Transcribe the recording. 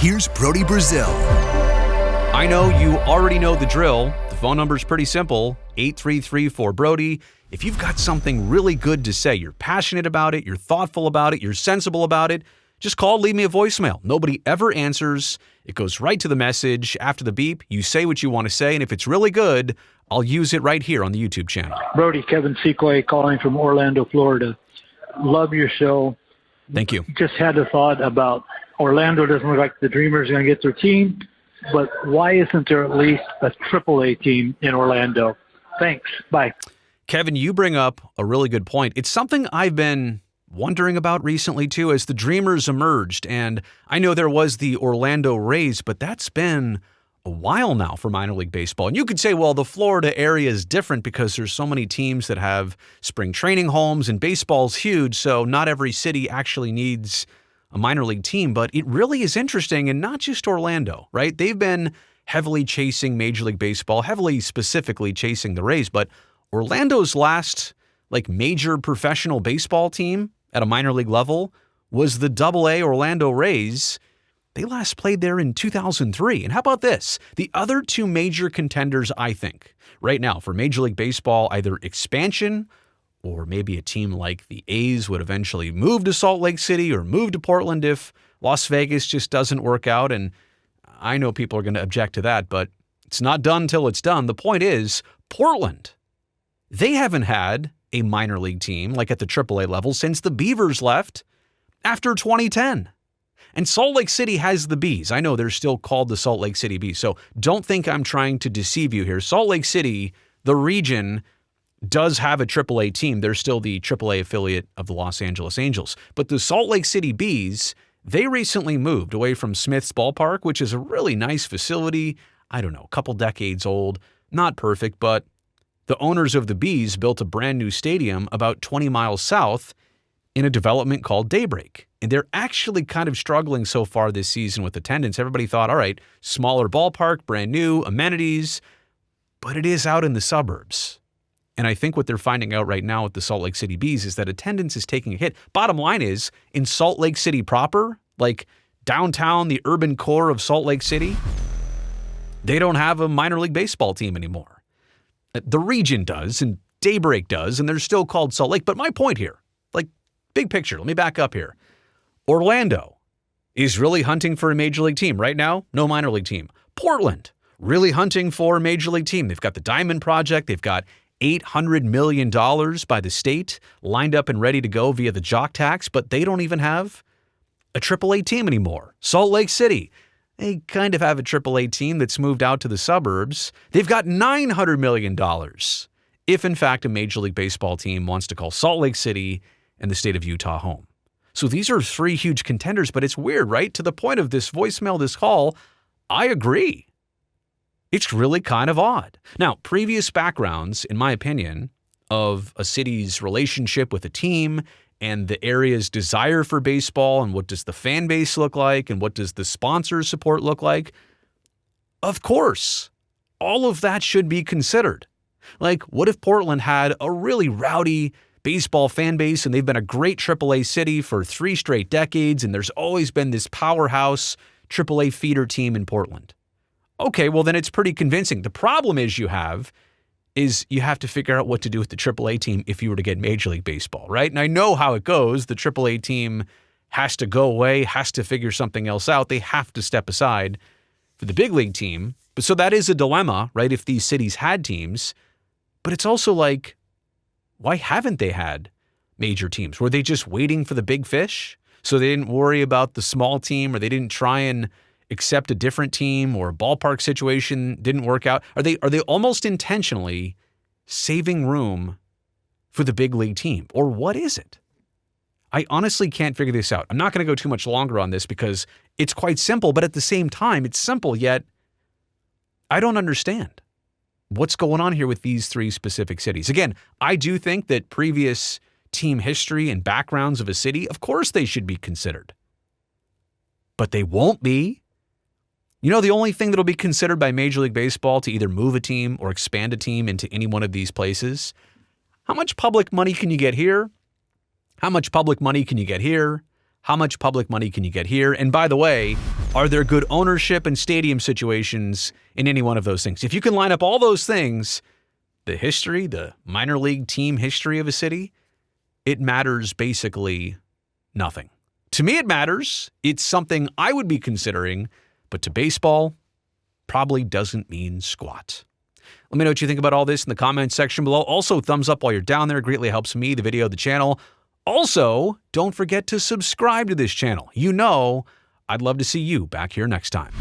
here's Brody Brazil. I know you already know the drill. The phone number is pretty simple, 833-4BRODY. If you've got something really good to say, you're passionate about it, you're thoughtful about it, you're sensible about it, just call, leave me a voicemail. Nobody ever answers. It goes right to the message. After the beep, you say what you want to say, and if it's really good, I'll use it right here on the YouTube channel. Brody, Kevin Sequoy calling from Orlando, Florida. Love your show. Thank you. Just had a thought about Orlando. Doesn't look like the Dreamers are going to get their team, but why isn't there at least a AAA team in Orlando? Thanks. Bye. Kevin, you bring up a really good point. It's something I've been wondering about recently, too, as the Dreamers emerged. And I know there was the Orlando Rays, but that's been a while now for minor league baseball. And you could say, well, the Florida area is different because there's so many teams that have spring training homes and baseball's huge, so not every city actually needs a minor league team. But it really is interesting, and not just Orlando, right? They've been heavily chasing Major League Baseball, heavily specifically chasing the Rays, but Orlando's last major professional baseball team at a minor league level was the AA Orlando Rays. They last played there in 2003. And how about this? The other two major contenders, I think, right now for Major League Baseball, either expansion or maybe a team like the A's would eventually move to Salt Lake City or move to Portland if Las Vegas just doesn't work out. And I know people are going to object to that, but it's not done till it's done. The point is, Portland, they haven't had a minor league team like at the AAA level since the Beavers left after 2010. And Salt Lake City has the Bees. I know they're still called the Salt Lake City Bees, so don't think I'm trying to deceive you here. Salt Lake City, the region, does have a AAA team. They're still the AAA affiliate of the Los Angeles Angels. But the Salt Lake City Bees, they recently moved away from Smith's Ballpark, which is a really nice facility. I don't know, a couple decades old. Not perfect, but the owners of the Bees built a brand new stadium about 20 miles south in a development called Daybreak. And they're actually kind of struggling so far this season with attendance. Everybody thought, all right, smaller ballpark, brand new, amenities, but it is out in the suburbs. And I think what they're finding out right now with the Salt Lake City Bees is that attendance is taking a hit. Bottom line is, in Salt Lake City proper, like downtown, the urban core of Salt Lake City, they don't have a minor league baseball team anymore. The region does, and Daybreak does, and they're still called Salt Lake. But my point here, big picture, let me back up here. Orlando is really hunting for a major league team. Right now, no minor league team. Portland, really hunting for a major league team. They've got the Diamond Project. They've got $800 million by the state lined up and ready to go via the jock tax, but they don't even have a AAA team anymore. Salt Lake City, they kind of have a AAA team that's moved out to the suburbs. They've got $900 million if, in fact, a Major League Baseball team wants to call Salt Lake City and the state of Utah home. So these are three huge contenders, but it's weird, right? To the point of this voicemail, this call, I agree. It's really kind of odd. Now, previous backgrounds, in my opinion, of a city's relationship with a team and the area's desire for baseball and what does the fan base look like and what does the sponsor support look like, of course, all of that should be considered. What if Portland had a really rowdy baseball fan base and they've been a great AAA city for 3 straight decades and there's always been this powerhouse AAA feeder team in Portland? Okay, well then it's pretty convincing. The problem you have to figure out what to do with the AAA team if you were to get Major League Baseball, right? And I know how it goes. The AAA team has to go away, has to figure something else out. They have to step aside for the big league team. But so that is a dilemma, right, if these cities had teams. But it's also why haven't they had major teams? Were they just waiting for the big fish? So they didn't worry about the small team, or they didn't try and accept a different team, or a ballpark situation didn't work out? Are they almost intentionally saving room for the big league team? Or what is it? I honestly can't figure this out. I'm not going to go too much longer on this because it's quite simple, but at the same time, it's simple, yet I don't understand what's going on here with these three specific cities. Again, I do think that previous team history and backgrounds of a city, of course they should be considered. But they won't be. The only thing that'll be considered by Major League Baseball to either move a team or expand a team into any one of these places, how much public money can you get here? How much public money can you get here? How much public money can you get here? And by the way, Are there good ownership and stadium situations in any one of those things? If you can line up all those things, the history, the minor league team history of a city, it matters basically nothing. To me, it matters. It's something I would be considering, but to baseball, probably doesn't mean squat. Let me know what you think about all this in the comments section below. Also, thumbs up while you're down there. It greatly helps me, the video, the channel. Also, don't forget to subscribe to this channel. You know, I'd love to see you back here next time.